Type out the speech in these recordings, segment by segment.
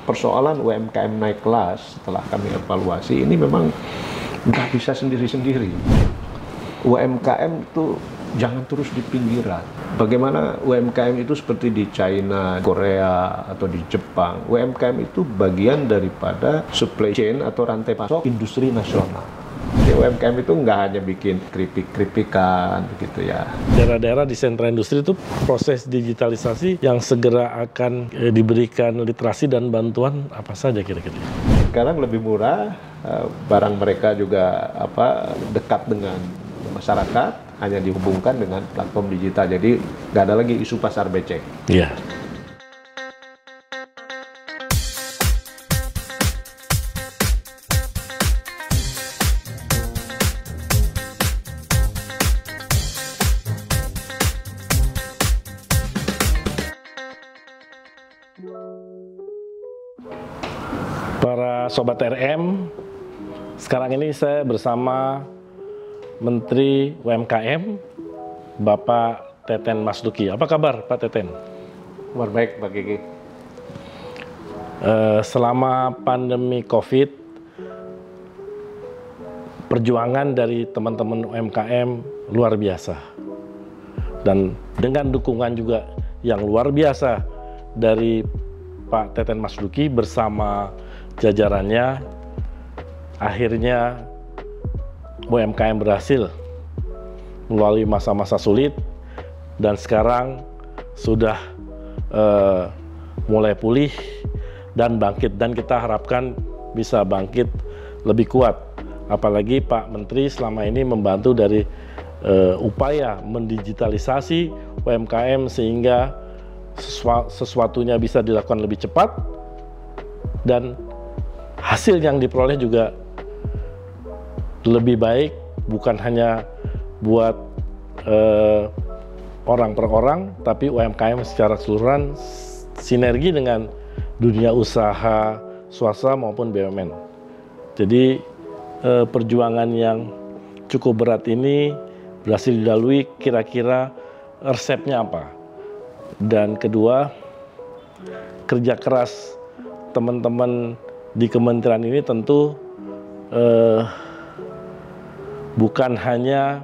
persoalan UMKM naik kelas setelah kami evaluasi ini memang nggak bisa sendiri-sendiri. UMKM itu jangan terus di pinggiran. Bagaimana UMKM itu seperti di China, Korea, atau di Jepang. UMKM itu bagian daripada supply chain atau rantai pasok industri nasional. Jadi UMKM itu nggak hanya bikin keripik-keripikan begitu ya. Daerah-daerah di sentra industri itu proses digitalisasi yang segera akan diberikan literasi dan bantuan apa saja kira-kira? Sekarang lebih murah, barang mereka juga dekat dengan masyarakat, hanya dihubungkan dengan platform digital. Jadi nggak ada lagi isu pasar becek. Iya. Para Sobat RM, sekarang ini saya bersama Menteri UMKM, Bapak Teten Masduki. Apa kabar Pak Teten? Kabar baik Pak Kiki. Selama pandemi COVID, perjuangan dari teman-teman UMKM luar biasa. Dan dengan dukungan juga yang luar biasa dari Pak Teten Masduki bersama jajarannya, akhirnya UMKM berhasil melalui masa-masa sulit dan sekarang sudah mulai pulih dan bangkit, dan kita harapkan bisa bangkit lebih kuat. Apalagi Pak Menteri selama ini membantu dari upaya mendigitalisasi UMKM sehingga sesuatunya bisa dilakukan lebih cepat dan hasil yang diperoleh juga lebih baik, bukan hanya buat orang per orang, tapi UMKM secara keseluruhan sinergi dengan dunia usaha swasta maupun BUMN. Jadi perjuangan yang cukup berat ini berhasil dilalui. Kira-kira resepnya apa? Dan kedua, kerja keras teman-teman di kementerian ini tentu bukan hanya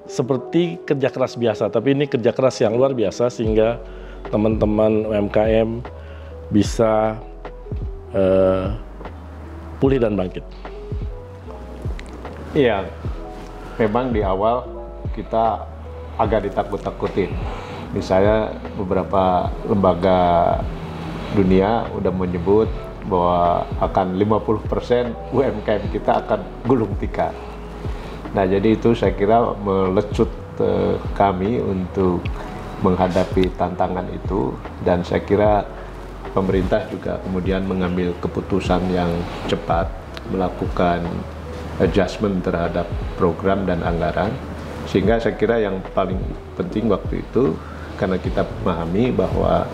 seperti kerja keras biasa, tapi ini kerja keras yang luar biasa sehingga teman-teman UMKM bisa pulih dan bangkit. Iya, memang di awal kita agak ditakut-takutin. Misalnya beberapa lembaga dunia udah menyebut bahwa akan 50% UMKM kita akan gulung tikar. Nah, jadi itu saya kira melecut kami untuk menghadapi tantangan itu, dan saya kira pemerintah juga kemudian mengambil keputusan yang cepat, melakukan adjustment terhadap program dan anggaran, sehingga saya kira yang paling penting waktu itu, karena kita memahami bahwa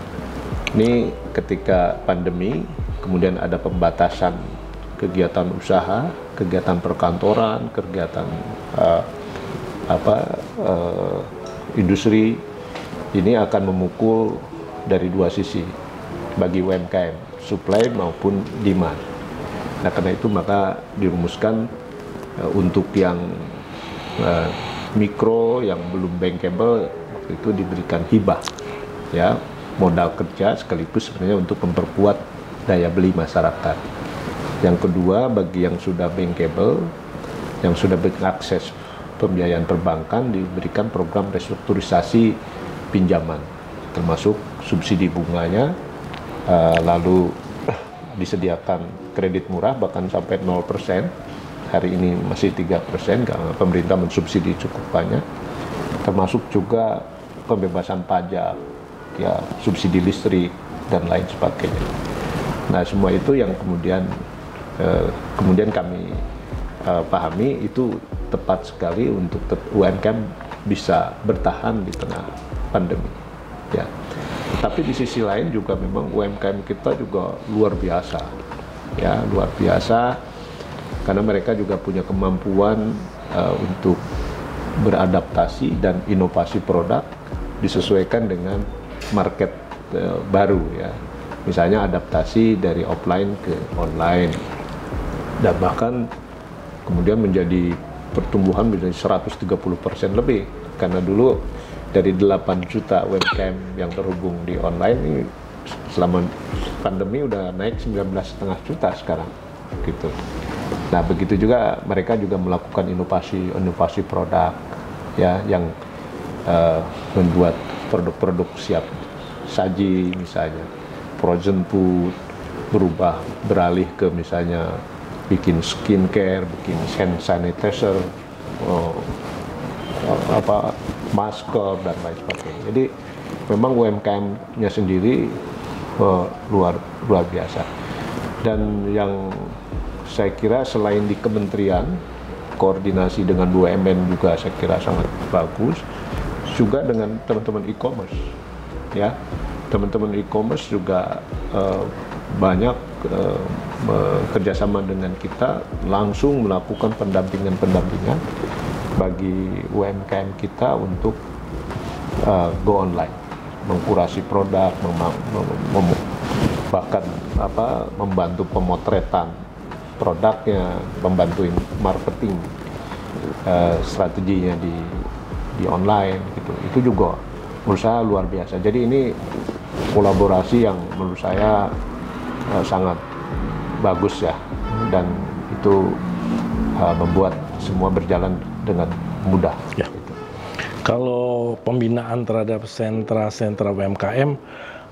ini ketika pandemi, kemudian ada pembatasan kegiatan usaha, kegiatan perkantoran, kegiatan industri, ini akan memukul dari dua sisi bagi UMKM, supply maupun demand. Nah, karena itu maka dirumuskan untuk yang mikro, yang belum bankable, waktu itu diberikan hibah, ya, modal kerja sekaligus sebenarnya untuk memperkuat daya beli masyarakat. Yang kedua, bagi yang sudah bankable, yang sudah mengakses pembiayaan perbankan, diberikan program restrukturisasi pinjaman, termasuk subsidi bunganya, lalu disediakan kredit murah bahkan sampai 0%. Hari ini masih 3% karena pemerintah mensubsidi cukup banyak, termasuk juga pembebasan pajak, ya, subsidi listrik dan lain sebagainya. Nah, semua itu yang kemudian kami pahami itu tepat sekali untuk UMKM bisa bertahan di tengah pandemi, ya. Tapi di sisi lain juga memang UMKM kita juga luar biasa, ya, luar biasa, karena mereka juga punya kemampuan untuk beradaptasi dan inovasi produk disesuaikan dengan market baru, ya. misalnya adaptasi dari offline ke online, dan bahkan kemudian menjadi pertumbuhan menjadi 130% lebih, karena dulu dari 8 juta UMKM yang terhubung di online ini selama pandemi udah naik 19,5 juta sekarang gitu. Nah, begitu juga mereka juga melakukan inovasi produk ya, yang membuat produk-produk siap saji, misalnya frozen food, beralih ke misalnya bikin skincare, bikin hand sanitizer, masker dan lain sebagainya. Jadi memang UMKM-nya sendiri luar biasa. Dan yang saya kira selain di kementerian, koordinasi dengan BUMN juga saya kira sangat bagus, juga dengan teman-teman e-commerce ya. Teman-teman e-commerce juga banyak bekerjasama dengan kita, langsung melakukan pendampingan bagi UMKM kita untuk go online, mengkurasi produk, bahkan membantu pemotretan produknya, membantuin marketing strateginya di online gitu. Itu juga menurut saya luar biasa. Jadi ini kolaborasi yang menurut saya sangat bagus ya, dan itu membuat semua berjalan dengan mudah. Ya. Gitu. Kalau pembinaan terhadap sentra-sentra UMKM,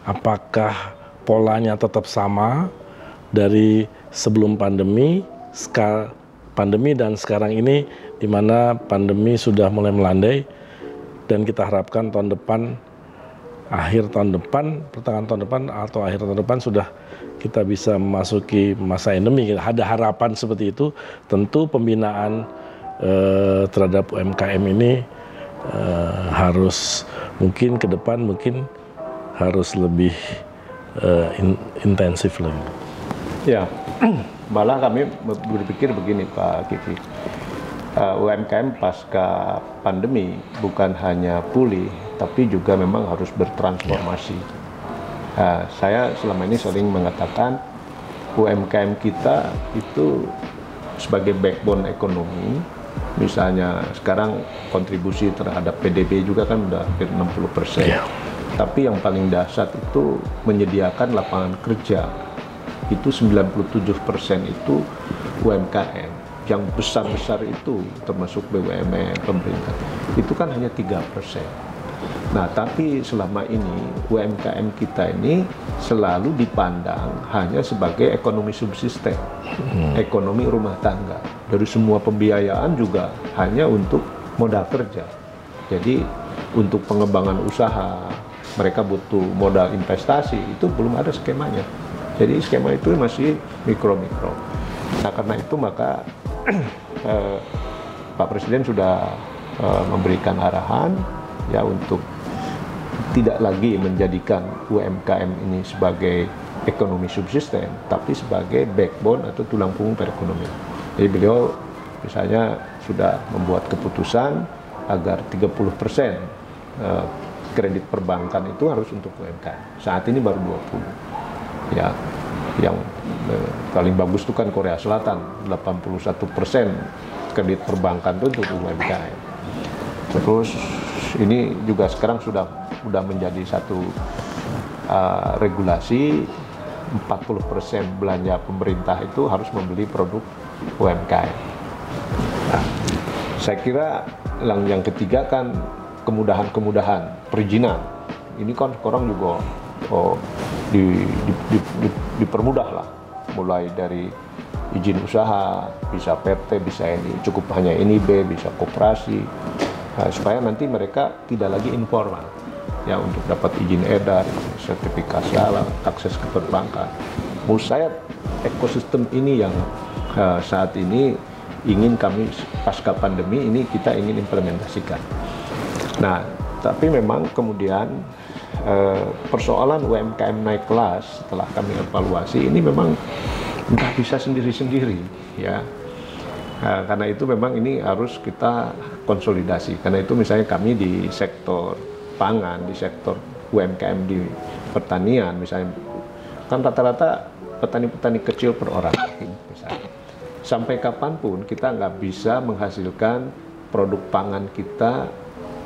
apakah polanya tetap sama dari sebelum pandemi dan sekarang ini, di mana pandemi sudah mulai melandai dan kita harapkan tahun depan, pertengahan tahun depan atau akhir tahun depan sudah kita bisa memasuki masa endemi. Ada harapan seperti itu. Tentu pembinaan terhadap UMKM ini harus mungkin ke depan harus lebih intensif lagi. Ya, malah kami berpikir begini Pak Kiki, UMKM pasca pandemi bukan hanya pulih, tapi juga memang harus bertransformasi. Saya selama ini sering mengatakan UMKM kita itu sebagai backbone ekonomi. Misalnya sekarang kontribusi terhadap PDB juga kan udah hampir 60%. Yeah. Tapi yang paling dahsyat itu menyediakan lapangan kerja. Itu 97% itu UMKM. Yang besar-besar itu termasuk BUMN, pemerintah. Itu kan hanya 3%. Nah, tapi selama ini UMKM kita ini selalu dipandang hanya sebagai ekonomi subsisten, ekonomi rumah tangga. Dari semua pembiayaan juga hanya untuk modal kerja. Jadi untuk pengembangan usaha, mereka butuh modal investasi, itu belum ada skemanya. Jadi skema itu masih mikro-mikro. Nah, karena itu maka Pak Presiden sudah memberikan arahan ya untuk tidak lagi menjadikan UMKM ini sebagai ekonomi subsisten, tapi sebagai backbone atau tulang punggung perekonomian. Jadi beliau misalnya sudah membuat keputusan agar 30% kredit perbankan itu harus untuk UMKM. Saat ini baru 20. Ya, yang paling bagus itu kan Korea Selatan, 81% kredit perbankan itu untuk UMKM. Terus ini juga sekarang sudah menjadi satu regulasi, 40% belanja pemerintah itu harus membeli produk UMKM. Nah, saya kira yang ketiga kan kemudahan perizinan. Ini kan sekarang juga dipermudah lah, mulai dari izin usaha, bisa PT, bisa ini, cukup hanya NIB, bisa koperasi, supaya nanti mereka tidak lagi informal ya, untuk dapat izin edar, sertifikasi halal, akses ke perbankan. Menurut saya ekosistem ini yang saat ini ingin kami pasca pandemi ini kita ingin implementasikan. Nah, tapi memang kemudian persoalan UMKM naik kelas setelah kami evaluasi ini memang nggak bisa sendiri-sendiri ya. Karena itu memang ini harus kita konsolidasi. Karena itu misalnya kami di sektor pangan, di sektor UMKM di pertanian, misalnya kan rata-rata petani-petani kecil per orang misalnya. Sampai kapanpun kita nggak bisa menghasilkan produk pangan kita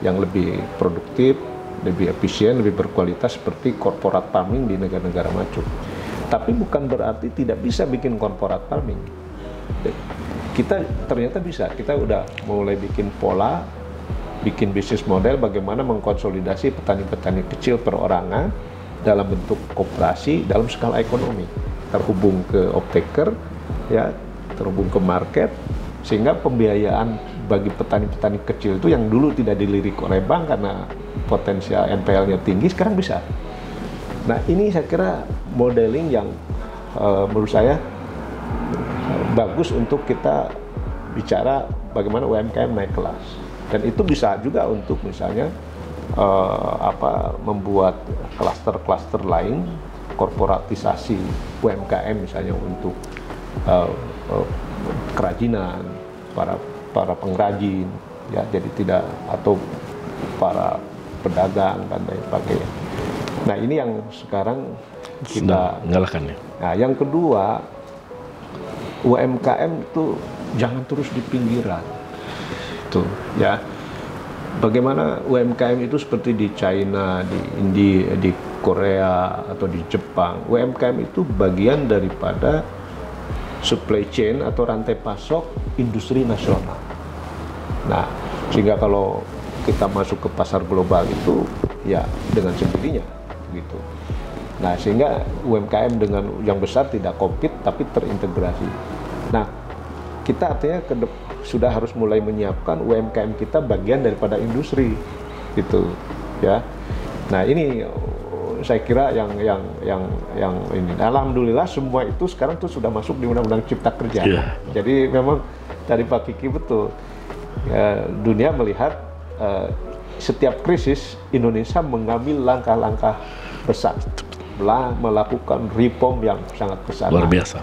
yang lebih produktif, lebih efisien, lebih berkualitas seperti corporate farming di negara-negara maju. Tapi bukan berarti tidak bisa bikin corporate farming. Kita ternyata bisa, kita udah mulai bikin pola, bikin bisnis model bagaimana mengkonsolidasi petani-petani kecil perorangan dalam bentuk koperasi dalam skala ekonomi, terhubung ke off-taker, ya, terhubung ke market, sehingga pembiayaan bagi petani-petani kecil itu yang dulu tidak dilirik oleh bank karena potensial NPL-nya tinggi, sekarang bisa. Nah, ini saya kira modeling yang menurut saya bagus untuk kita bicara bagaimana UMKM naik kelas. Dan itu bisa juga untuk misalnya membuat klaster-klaster lain, korporatisasi UMKM misalnya untuk kerajinan, para pengrajin, ya, jadi tidak, atau para pedagang dan lain sebagainya. Nah, ini yang sekarang kita galakkan ya. Nah, yang kedua, UMKM itu jangan terus di pinggiran. Tuh, ya. Bagaimana UMKM itu seperti di China, di India, di Korea atau di Jepang. UMKM itu bagian daripada supply chain atau rantai pasok industri nasional. Nah, sehingga kalau kita masuk ke pasar global itu ya dengan sendirinya gitu. Nah, sehingga UMKM dengan yang besar tidak compete tapi terintegrasi. Nah, kita artinya sudah harus mulai menyiapkan UMKM kita bagian daripada industri gitu, ya. Nah, ini saya kira yang ini. Alhamdulillah semua itu sekarang tuh sudah masuk di Undang-Undang Cipta Kerja. Yeah. Jadi memang dari Pak Kiki betul, ya, dunia melihat setiap krisis Indonesia mengambil langkah-langkah besar, melakukan reform yang sangat besar. Luar biasa.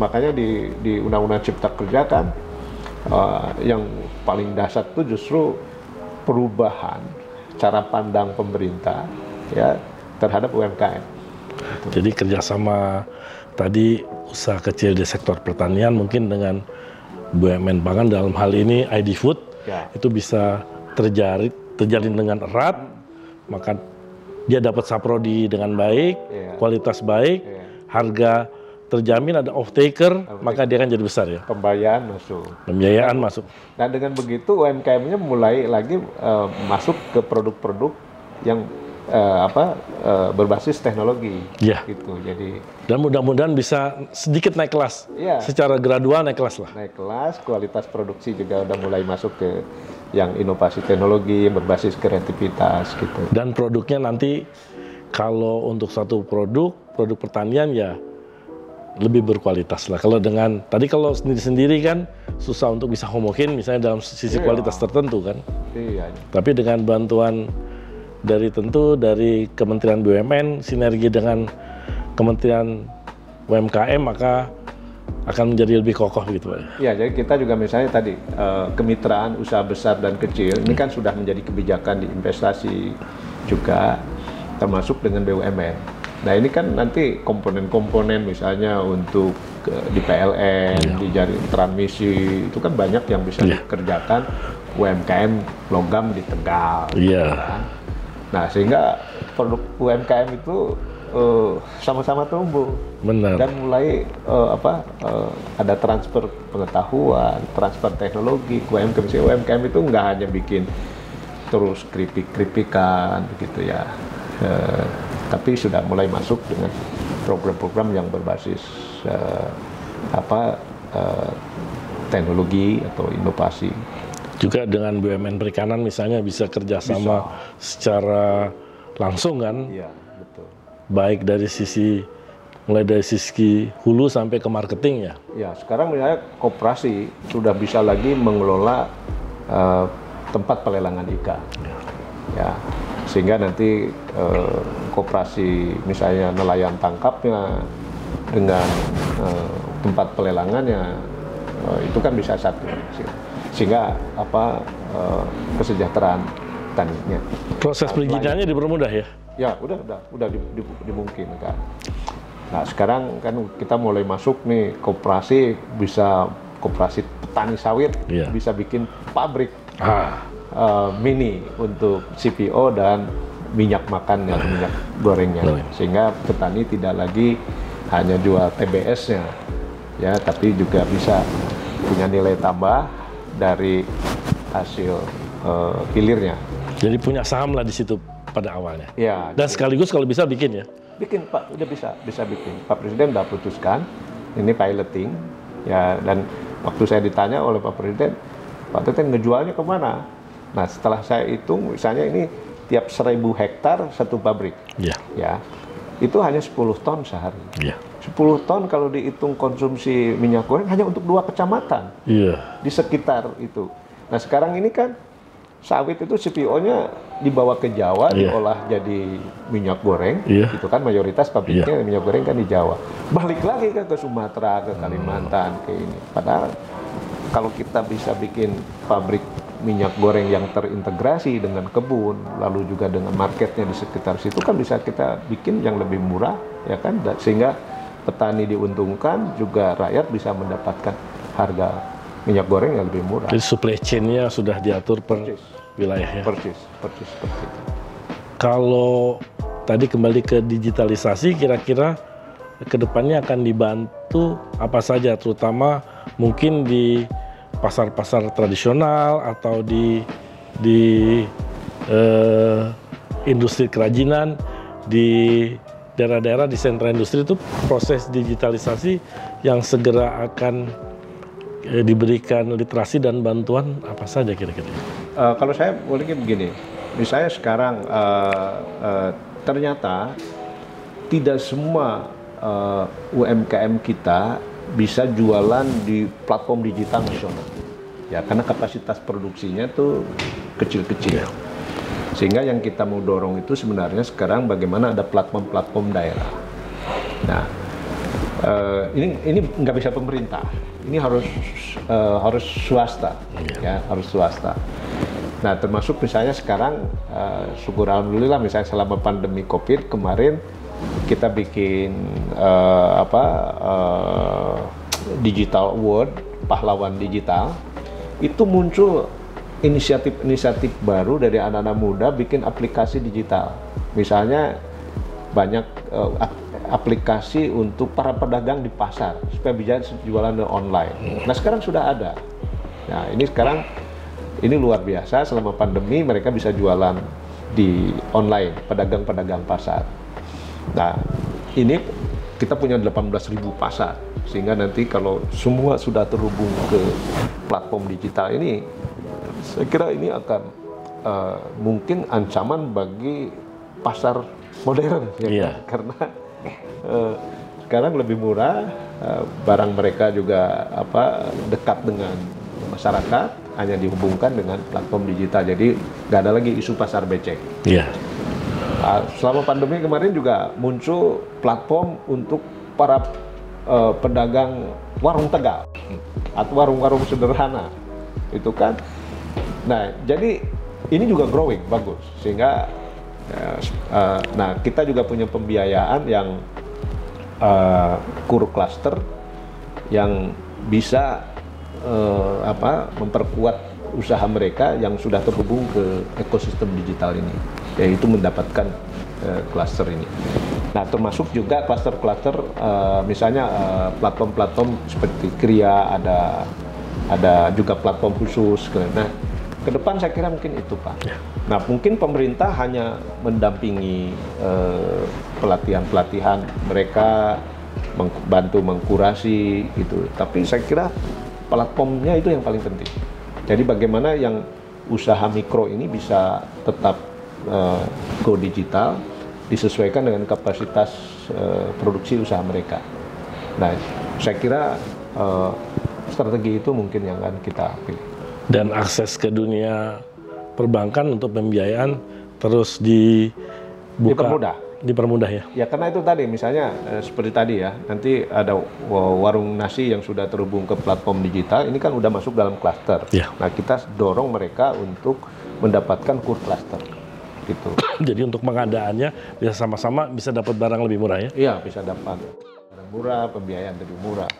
Makanya di Undang-Undang Cipta Kerja kan yang paling dasar itu justru perubahan cara pandang pemerintah, ya, terhadap UMKM. Jadi kerjasama tadi usaha kecil di sektor pertanian mungkin dengan BUMN pangan dalam hal ini ID Food, ya, itu bisa terjalin dengan erat, maka dia dapat saprodi dengan baik, ya, kualitas baik, ya, harga terjamin, ada off-taker, maka dia kan jadi besar ya. Pembiayaan masuk. Dan dengan begitu UMKM-nya mulai lagi masuk ke produk-produk yang berbasis teknologi. Ya. Gitu. Jadi. Dan mudah-mudahan bisa sedikit naik kelas. Ya. Secara gradual naik kelas lah. Naik kelas, kualitas produksi juga udah mulai masuk ke yang inovasi teknologi yang berbasis kreativitas gitu. Dan produknya nanti kalau untuk satu produk pertanian ya lebih berkualitas lah. Kalau dengan tadi kalau sendiri-sendiri kan susah untuk bisa homogen misalnya dalam sisi kualitas tertentu kan. Iya. Tapi dengan bantuan dari Kementerian BUMN sinergi dengan Kementerian UMKM maka akan menjadi lebih kokoh gitu Pak. Iya, jadi kita juga misalnya tadi kemitraan usaha besar dan kecil ini kan sudah menjadi kebijakan di investasi juga termasuk dengan BUMN. Nah, ini kan nanti komponen-komponen misalnya untuk di PLN, di jaring transmisi itu kan banyak yang bisa dikerjakan UMKM logam di Tegal. Iya. Kan? Nah, sehingga produk UMKM itu sama-sama tumbuh. Benar. Dan mulai ada transfer pengetahuan, transfer teknologi ke UMKM. UMKM itu nggak hanya bikin terus keripik-keripikan begitu ya. Tapi sudah mulai masuk dengan program-program yang berbasis teknologi atau inovasi. Juga dengan BUMN perikanan misalnya bisa kerjasama secara langsung kan? Iya, betul. Baik dari mulai dari sisi hulu sampai ke marketing ya? Ya, sekarang misalnya koperasi sudah bisa lagi mengelola tempat pelelangan ikan. Ya, sehingga nanti koperasi misalnya nelayan tangkapnya dengan tempat pelelangannya itu kan bisa satu, sehingga kesejahteraan taninya. Proses perizinannya dipermudah ya? Ya, udah dimungkinkan. Nah sekarang kan kita mulai masuk nih koperasi, bisa koperasi petani sawit, bisa bikin pabrik mini untuk CPO dan minyak makannya, minyak gorengnya, sehingga petani tidak lagi hanya jual TBS-nya, ya, tapi juga bisa punya nilai tambah dari hasil hilirnya. Jadi punya saham lah di situ pada awalnya. Ya. Dan sekaligus kalau bisa bikin ya. Bikin Pak, udah bisa bikin. Pak Presiden udah putuskan, ini piloting, ya, dan waktu saya ditanya oleh Pak Presiden, Pak Teten ngejualnya kemana? Nah setelah saya hitung, misalnya ini tiap 1.000 hektar satu pabrik, ya, itu hanya 10 ton sehari. 10 ton kalau dihitung konsumsi minyak goreng hanya untuk 2 kecamatan di sekitar itu. Nah sekarang ini kan sawit itu CPO-nya dibawa ke Jawa, diolah jadi minyak goreng, itu kan mayoritas pabriknya minyak goreng kan di Jawa. Balik lagi ke Sumatera, ke Kalimantan, ke ini. Padahal kalau kita bisa bikin pabrik minyak goreng yang terintegrasi dengan kebun, lalu juga dengan marketnya di sekitar situ, kan bisa kita bikin yang lebih murah, ya kan, sehingga petani diuntungkan, juga rakyat bisa mendapatkan harga minyak goreng yang lebih murah. Jadi supply chain-nya sudah diatur per wilayahnya. Persis seperti itu. Kalau tadi kembali ke digitalisasi, kira-kira kedepannya akan dibantu apa saja, terutama mungkin di pasar-pasar tradisional atau di industri kerajinan, di daerah-daerah di sentra industri itu proses digitalisasi yang segera akan diberikan literasi dan bantuan apa saja kira-kira? Kalau saya bolehnya begini, misalnya sekarang ternyata tidak semua UMKM kita bisa jualan di platform digital nasional, ya, karena kapasitas produksinya tuh kecil-kecil. Sehingga yang kita mau dorong itu sebenarnya sekarang bagaimana ada platform-platform daerah. Nah, ini nggak bisa pemerintah, ini harus swasta, ya, harus swasta. Nah, termasuk misalnya sekarang, syukur alhamdulillah, misalnya selama pandemi COVID kemarin kita bikin Digital Award, pahlawan digital, itu muncul inisiatif-inisiatif baru dari anak-anak muda bikin aplikasi digital. Misalnya banyak aplikasi untuk para pedagang di pasar supaya bisa jualan online. Nah sekarang sudah ada. Nah ini sekarang ini luar biasa, selama pandemi mereka bisa jualan di online, pedagang-pedagang pasar. Nah ini kita punya 18.000 pasar, sehingga nanti kalau semua sudah terhubung ke platform digital ini, saya kira ini akan mungkin ancaman bagi pasar modern, ya, karena sekarang lebih murah, barang mereka juga dekat dengan masyarakat, hanya dihubungkan dengan platform digital, jadi nggak ada lagi isu pasar becek. Selama pandemi kemarin juga muncul platform untuk para pedagang warung Tegal atau warung-warung sederhana, itu kan. Nah, jadi ini juga growing bagus, sehingga nah kita juga punya pembiayaan yang core cluster yang bisa memperkuat usaha mereka yang sudah terhubung ke ekosistem digital ini, yaitu mendapatkan cluster ini. Nah, termasuk juga cluster-cluster misalnya platform-platform seperti Kria, ada juga platform khusus. Nah, ke depan saya kira mungkin itu, Pak. Nah, mungkin pemerintah hanya mendampingi pelatihan-pelatihan mereka, bantu mengkurasi gitu. Tapi saya kira platformnya itu yang paling penting. Jadi bagaimana yang usaha mikro ini bisa tetap go digital, disesuaikan dengan kapasitas produksi usaha mereka. Nah, saya kira strategi itu mungkin yang akan kita pilih. Dan akses ke dunia perbankan untuk pembiayaan terus dipermudah ya? Ya, karena itu tadi misalnya seperti tadi ya, nanti ada warung nasi yang sudah terhubung ke platform digital, ini kan udah masuk dalam klaster. Nah, kita dorong mereka untuk mendapatkan core cluster. gitu. Jadi untuk pengadaannya bisa sama-sama bisa dapat barang lebih murah ya? Iya, bisa dapat barang murah, pembiayaan lebih murah.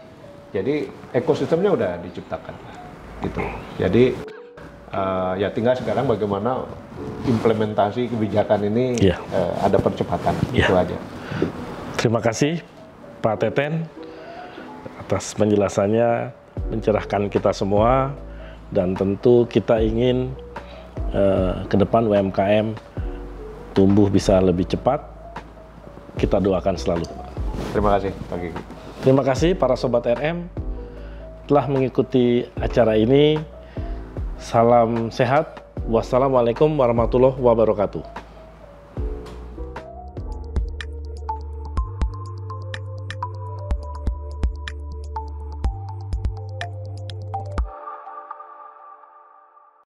Jadi ekosistemnya udah diciptakan gitu. Jadi ya tinggal sekarang bagaimana implementasi kebijakan ini ada percepatan, itu aja. Terima kasih Pak Teten atas penjelasannya, mencerahkan kita semua, dan tentu kita ingin ke depan UMKM tumbuh bisa lebih cepat. Kita doakan selalu. Terima kasih Pak Gigi. Terima kasih para Sobat RM telah mengikuti acara ini. Salam sehat. Wassalamualaikum warahmatullahi wabarakatuh.